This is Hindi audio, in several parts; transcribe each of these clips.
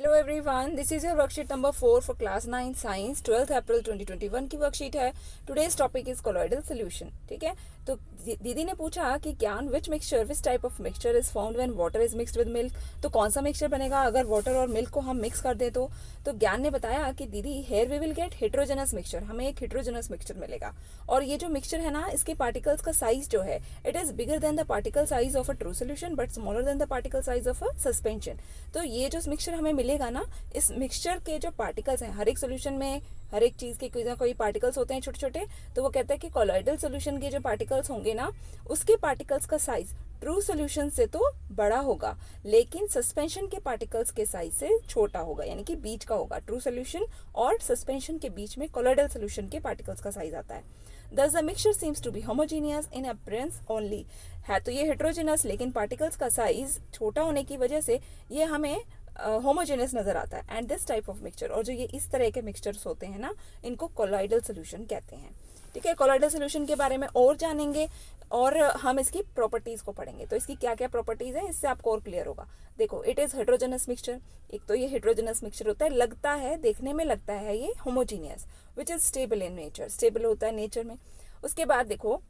Hello everyone, this is your worksheet number 4 for class 9 science 12 April 2021 की वर्कशीट है। Today's topic is colloidal solution. ठीक है, तो दीदी ने पूछा कि Gyan which mixture which type of mixture is found when water is mixed with milk. तो कौन सा मिक्सचर बनेगा अगर वाटर और मिल्क को हम मिक्स कर दे तो ज्ञान ने बताया कि दीदी here we will get heterogeneous mixture, हमें एक हेट्रोजेनस मिक्सचर मिलेगा। और ये जो मिक्सचर है ना, इसके पार्टिकल्स का साइज जो है it is bigger than the particle size of a true solution but smaller than the particle size of a suspension. तो ये जो मिक्सचर हमें मिलेगा ना, इस मिक्सचर के जो पार्टिकल्स हैं, हर एक सोल्यूशन में हर एक चीज के कोई ना कोई पार्टिकल्स होते हैं छोटे छोटे। तो वो कहता है कि कोलॉइडल सोल्यूशन के जो पार्टिकल्स होंगे ना, उसके पार्टिकल्स का साइज ट्रू सोल्यूशन से तो बड़ा होगा, लेकिन सस्पेंशन के पार्टिकल्स के साइज से छोटा होगा, यानी कि बीच का होगा। ट्रू सोल्यूशन और सस्पेंशन के बीच में कोलॉइडल सोल्यूशन के पार्टिकल्स का साइज आता है। Thus the mixture seems to be homogeneous in appearance only। है तो ये हेट्रोजेनस, लेकिन पार्टिकल्स का साइज छोटा होने की वजह से ये हमें होमोजेनियस नजर आता है। And this type of mixture, और जो ये इस तरह के मिक्सचर्स होते हैं ना, इनको कोलॉइडल सोल्यूशन कहते हैं। ठीक है, कोलॉइडल सोल्यूशन के बारे में और जानेंगे और हम इसकी प्रॉपर्टीज को पढ़ेंगे। तो इसकी क्या क्या प्रॉपर्टीज है, इससे आपको और क्लियर होगा। देखो, इट इज हेट्रोजेनस मिक्सचर। एक तो ये हेट्रोजेनस मिक्सचर होता है, लगता है, देखने में लगता है ये homogeneous, which is stable in nature, stable होता है नेचर में। उसके बाद देखो,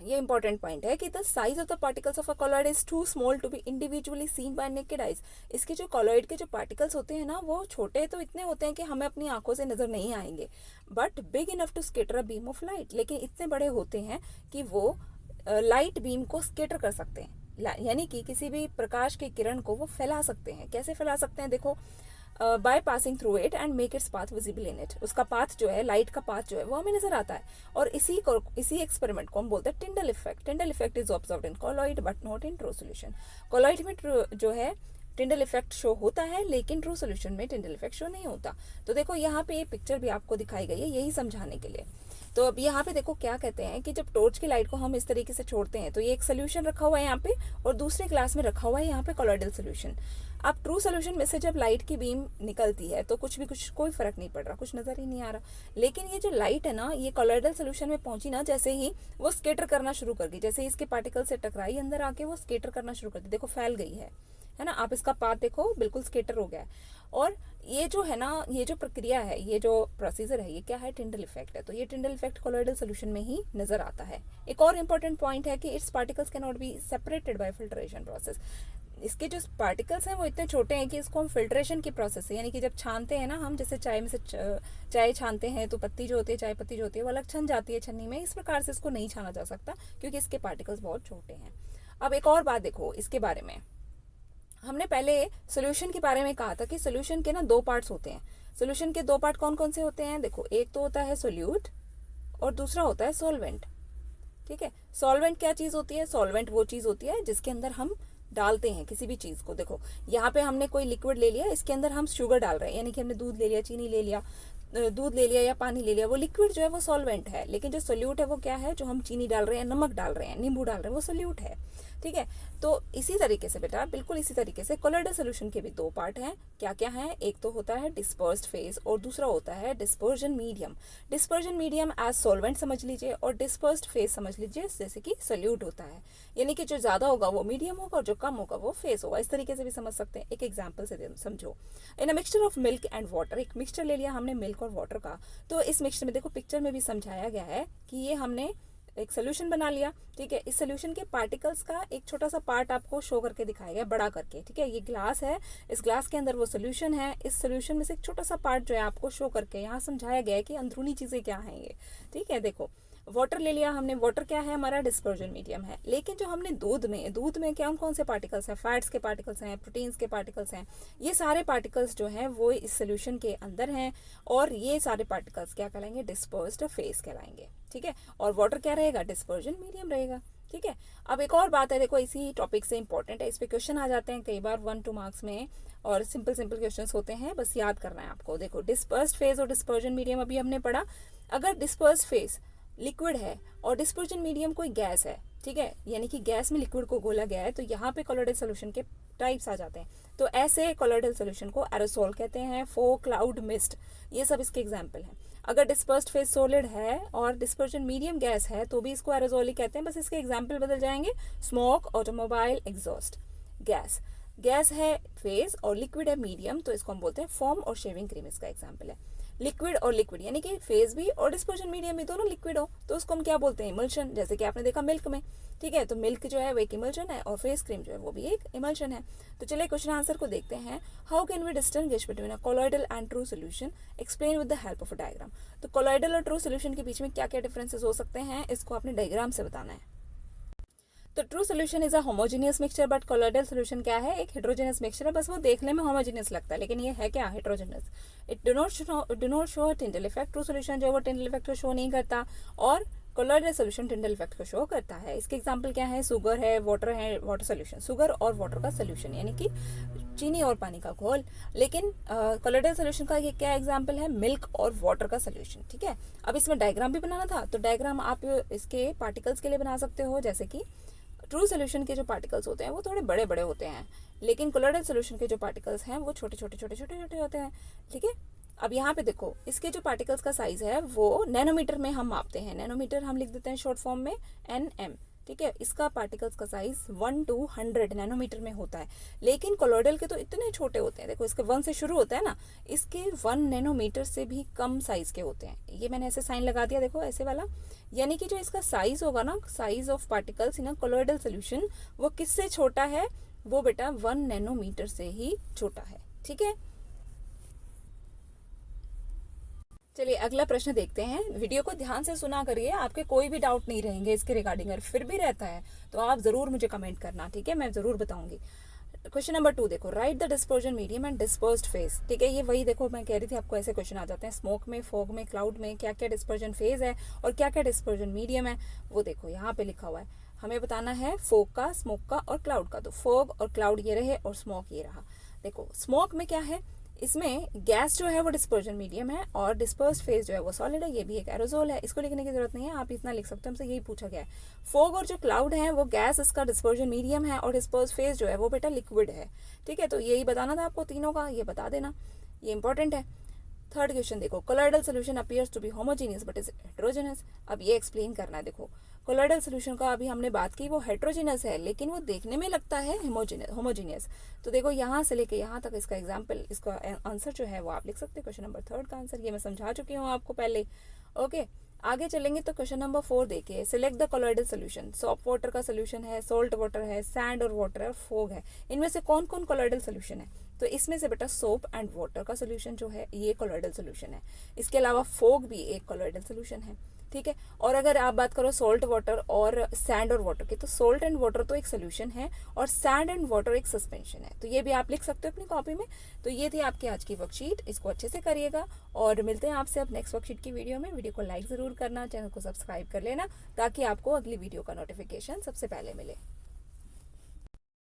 ये इंपॉर्टेंट पॉइंट है कि the size of the particles of a colloid is too small to be individually seen by naked eyes. इसके जो कॉलॉइड के जो पार्टिकल्स होते हैं ना, वो छोटे तो इतने होते हैं कि हमें अपनी आंखों से नजर नहीं आएंगे, but big enough to scatter a beam of light. लेकिन इतने बड़े होते हैं कि वो लाइट बीम को स्केटर कर सकते हैं, यानी कि किसी भी प्रकाश की किरण को वो फैला सकते हैं। कैसे फैला सकते हैं, देखो, by passing through it and make its path visible in it. उसका पाथ जो है, लाइट का पाथ जो है, वो हमें नजर आता है। और इसी एक्सपेरिमेंट को हम बोलते हैं Tyndall effect. Tyndall effect is observed in colloid but not in true solution. Colloid में जो है टिंडल इफेक्ट शो होता है, लेकिन ट्रू सोल्यूशन में टिंडल इफेक्ट शो नहीं होता। तो देखो, यहाँ पे ये पिक्चर भी आपको दिखाई गई है यही समझाने के लिए। तो अब यहाँ पे देखो क्या कहते हैं कि जब टॉर्च की लाइट को हम इस तरीके से छोड़ते हैं तो ये एक सोल्यूशन रखा हुआ है यहाँ पे, और दूसरे ग्लास में रखा हुआ है यहाँ पे कोलॉइडल सोल्यूशन। अब ट्रू सोल्यूशन में से जब लाइट की बीम निकलती है तो कुछ कोई फर्क नहीं पड़ रहा, कुछ नजर ही नहीं आ रहा। लेकिन ये जो लाइट है ना, ये कोलॉइडल सोल्यूशन में पहुंची ना, जैसे ही वो स्केटर करना शुरू कर गई, जैसे ही इसके पार्टिकल से टकराई, अंदर आके वो स्केटर करना शुरू कर दी। देखो फैल गई है ना। आप इसका पाथ देखो, बिल्कुल स्केटर हो गया है। और ये जो है ना, ये जो प्रक्रिया है, ये जो प्रोसीजर है, ये क्या है, टिंडल इफेक्ट है। तो ये टिंडल इफेक्ट कोलॉइडल सोल्यूशन में ही नजर आता है। एक और इंपॉर्टेंट पॉइंट है कि it's particles can not be separated by filtration process. इसके जो पार्टिकल्स हैं वो इतने छोटे हैं कि इसको हम फिल्ट्रेशन की प्रोसेस से, यानी कि जब छानते हैं ना हम, जैसे चाय में से चाय छानते हैं तो पत्ती जो होती है, चाय पत्ती जो होती है, वो अलग छन जाती है छन्नी में। इस प्रकार से इसको नहीं छाना जा सकता क्योंकि इसके पार्टिकल्स बहुत छोटे हैं। अब एक और बात देखो इसके बारे में, हमने पहले सोल्यूशन के बारे में कहा था कि सोल्यूशन के ना दो पार्ट्स होते हैं। सोल्यूशन के दो पार्ट कौन कौन से होते हैं, देखो, एक तो होता है सोल्यूट और दूसरा होता है सॉल्वेंट। ठीक है, सॉल्वेंट क्या चीज होती है, सॉल्वेंट वो चीज होती है जिसके अंदर हम डालते हैं किसी भी चीज को। देखो, यहाँ पे हमने कोई लिक्विड ले लिया, इसके अंदर हम शुगर डाल रहे हैं, यानी कि हमने दूध ले लिया, चीनी ले लिया, दूध ले लिया या पानी ले लिया, वो लिक्विड जो है वो सॉल्वेंट है। लेकिन जो सोल्यूट है वो क्या है, जो हम चीनी डाल रहे हैं, नमक डाल रहे हैं, नींबू डाल रहे हैं, वो सोल्यूट है। ठीक है, तो इसी तरीके से बेटा, बिल्कुल इसी तरीके से कोलॉइडल सोल्यूशन के भी दो पार्ट हैं। क्या क्या है, एक तो होता है डिस्पर्स्ड फेज और दूसरा होता है dispersion medium. Dispersion medium as solvent समझ लीजिए और डिस्पर्स्ड फेज समझ लीजिए जैसे कि सोल्यूट होता है, यानी कि जो ज्यादा होगा वो मीडियम होगा और जो कम होगा वो फेज होगा। इस तरीके से भी समझ सकते हैं, एक एग्जाम्पल से समझो। In a mixture of milk and water, एक मिक्सचर ले लिया हमने मिल्क और वाटर का। तो इस मिक्सचर में देखो, पिक्चर में भी समझाया गया है कि ये हमने एक सोल्यूशन बना लिया। ठीक है, इस सोल्यूशन के पार्टिकल्स का एक छोटा सा पार्ट आपको शो करके दिखाया गया, बड़ा करके। ठीक है, ये ग्लास है, इस ग्लास के अंदर वो सोल्यूशन है, इस सोल्यूशन में से एक छोटा सा पार्ट जो है आपको शो करके यहाँ समझाया गया है कि अंदरूनी चीजें क्या हैं ये। ठीक है, देखो, वाटर ले लिया हमने, वाटर क्या है, हमारा डिस्पर्जन मीडियम है। लेकिन जो हमने दूध में कौन कौन से पार्टिकल्स हैं, फैट्स के पार्टिकल्स हैं, प्रोटीन्स के पार्टिकल्स हैं, ये सारे पार्टिकल्स जो हैं वो इस सोल्यूशन के अंदर हैं, और ये सारे पार्टिकल्स क्या कहलाएंगे, डिस्पर्स्ड फेज कहलाएंगे। ठीक है, और वाटर क्या रहेगा, डिस्पर्जन मीडियम रहेगा। ठीक है, अब एक और बात है, देखो इसी टॉपिक से इंपॉर्टेंट है, इस पे क्वेश्चन आ जाते हैं कई बार 1-2 मार्क्स में, और सिंपल क्वेश्चंस होते हैं, बस याद करना है आपको। देखो, डिस्पर्स्ड फेज और डिस्पर्जन मीडियम अभी हमने पढ़ा। अगर डिस्पर्स्ड फेज लिक्विड है और डिस्पर्जन मीडियम कोई गैस है, ठीक है, यानी कि गैस में लिक्विड को घोला गया है, तो यहाँ पे कोलॉइडल सोल्यूशन के टाइप्स आ जाते हैं। तो ऐसे कोलॉइडल सोल्यूशन को एरोसोल कहते हैं, फॉग, क्लाउड, मिस्ट, ये सब इसके एग्जाम्पल हैं। अगर डिस्पर्स्ड फेज सॉलिड है और डिस्पर्जन मीडियम गैस है तो भी इसको एरोसोल ही कहते हैं, बस इसके एग्जाम्पल बदल जाएंगे, smoke, automobile, exhaust, gas. Gas है फेज और लिक्विड है मीडियम, तो इसको हम बोलते हैं फोम और शेविंग क्रीम इसका एग्जाम्पल है। लिक्विड और लिक्विड यानी कि फेज भी और डिस्पर्जन मीडियम भी दोनों लिक्विड हो तो उसको हम क्या बोलते हैं, इमल्शन, जैसे कि आपने देखा मिल्क में। ठीक है, तो मिल्क जो है वो एक इमल्शन है और फेस क्रीम जो है वो भी एक इमल्शन है। तो चलिए क्वेश्चन आंसर को देखते हैं। How can we distinguish between a colloidal and true solution, explain with the help of a diagram. तो कोलॉइडल और ट्रू सोल्यूशन के बीच में क्या क्या डिफरेंसेस हो सकते हैं, इसको आपने डायग्राम से बताना है। तो true solution is a homogeneous mixture, but colloidal solution क्या है, एक हेट्रोजेनियस मिक्सचर है। बस वो देखने में होमोजीनियस लगता है लेकिन ये है क्या, heterogeneous. It do not show Tyndall effect. True solution जो है वो टिंडल इफेक्ट को शो नहीं करता और कोलॉइडल सोल्यूशन टिंडल इफेक्ट को शो करता है। इसके एग्जांपल क्या है, शुगर है, वाटर सोल्यूशन, शुगर और वाटर का सोल्यूशन यानी कि चीनी और पानी का घोल। लेकिन कोलॉइडल सोल्यूशन का ये क्या एग्जांपल है, मिल्क और वाटर का सोल्यूशन। ठीक है, अब इसमें डायग्राम भी बनाना था, तो डायग्राम आप इसके पार्टिकल्स के लिए बना सकते हो। जैसे कि ट्रू सोल्यूशन के जो पार्टिकल्स होते हैं वो थोड़े बड़े बड़े होते हैं, लेकिन कोलॉइडल सोल्यूशन के जो पार्टिकल्स हैं वो छोटे छोटे छोटे छोटे छोटे होते हैं। ठीक है, अब यहाँ पे देखो इसके जो पार्टिकल्स का साइज है वो नैनोमीटर में हम मापते हैं। नैनोमीटर हम लिख देते हैं शॉर्ट फॉर्म में NM। ठीक है, इसका पार्टिकल्स का साइज 1 to 100 नैनोमीटर में होता है। लेकिन कोलॉइडल के तो इतने छोटे होते हैं, देखो इसके 1 से शुरू होता है ना, इसके 1 नैनोमीटर से भी कम साइज के होते हैं। ये मैंने ऐसे साइन लगा दिया, देखो ऐसे वाला, यानी कि जो इसका साइज होगा ना, size of particles in a colloidal solution, वो किससे छोटा है, वो बेटा 1 नैनोमीटर से ही छोटा है। ठीक है, चलिए अगला प्रश्न देखते हैं। वीडियो को ध्यान से सुना करिए, आपके कोई भी डाउट नहीं रहेंगे इसके रिगार्डिंग, अगर फिर भी रहता है तो आप जरूर मुझे कमेंट करना। ठीक है, मैं जरूर बताऊंगी। क्वेश्चन नंबर 2 देखो, right the dispersion medium and dispersed phase. ठीक है, ये वही देखो मैं कह रही थी आपको, ऐसे क्वेश्चन आ जाते हैं। स्मोक में, फॉग में, क्लाउड में क्या क्या डिस्पर्जन फेज है और क्या क्या डिस्पर्जन मीडियम है, वो देखो यहाँ पे लिखा हुआ है। हमें बताना है फॉग का, स्मोक का और क्लाउड का। तो फॉग और क्लाउड ये रहे और स्मोक ये रहा। देखो स्मोक में क्या है, इसमें गैस जो है वो डिस्पर्जन मीडियम है और डिस्पर्स फेज जो है वो सॉलिड है, ये भी एक एरोजोल है। इसको लिखने की जरूरत नहीं है, आप इतना लिख सकते हो, हमसे यही पूछा गया है। फोग और जो क्लाउड है वो गैस, इसका डिस्पर्जन मीडियम है और डिस्पर्स फेज जो है वो बेटा लिक्विड है। ठीक है, तो यही बताना था आपको, तीनों का ये बता देना, ये इंपॉर्टेंट है। थर्ड क्वेश्चन देखो, colloidal solution appears to be homogeneous but is heterogeneous. अब ये एक्सप्लेन करना है। देखो कोलॉइडल सोल्यूशन का अभी हमने बात की, वो हेट्रोजेनस है लेकिन वो देखने में लगता है होमोजीनियस। तो देखो यहाँ से लेके यहाँ तक इसका एग्जाम्पल, इसका आंसर जो है वो आप लिख सकते हैं। क्वेश्चन नंबर 3 का आंसर ये मैं समझा चुकी हूँ आपको पहले। ओके, आगे चलेंगे तो क्वेश्चन नंबर 4 देखिए, select the colloidal solution. Shop water का सोल्यूशन है, सोल्ट वाटर है, सैंड और वाटर है और फोग है। इनमें से कौन कौन कोलॉइडल सोल्यूशन है, तो इसमें से बेटा सोप एंड वाटर का सोल्यूशन जो है ये कोलॉइडल सोल्यूशन है। इसके अलावा फोग भी एक कोलॉइडल सोल्यूशन है। ठीक है, और अगर आप बात करो सोल्ट वाटर और सैंड और वाटर की, तो सोल्ट एंड वाटर तो एक सोल्यूशन है और सैंड एंड वाटर एक सस्पेंशन है। तो ये भी आप लिख सकते हो अपनी कॉपी में। तो ये थी आपकी आज की वर्कशीट, इसको अच्छे से करिएगा और मिलते हैं आपसे अब नेक्स्ट वर्कशीट की वीडियो में। वीडियो को लाइक जरूर करना, चैनल को सब्सक्राइब कर लेना ताकि आपको अगली वीडियो का नोटिफिकेशन सबसे पहले मिले।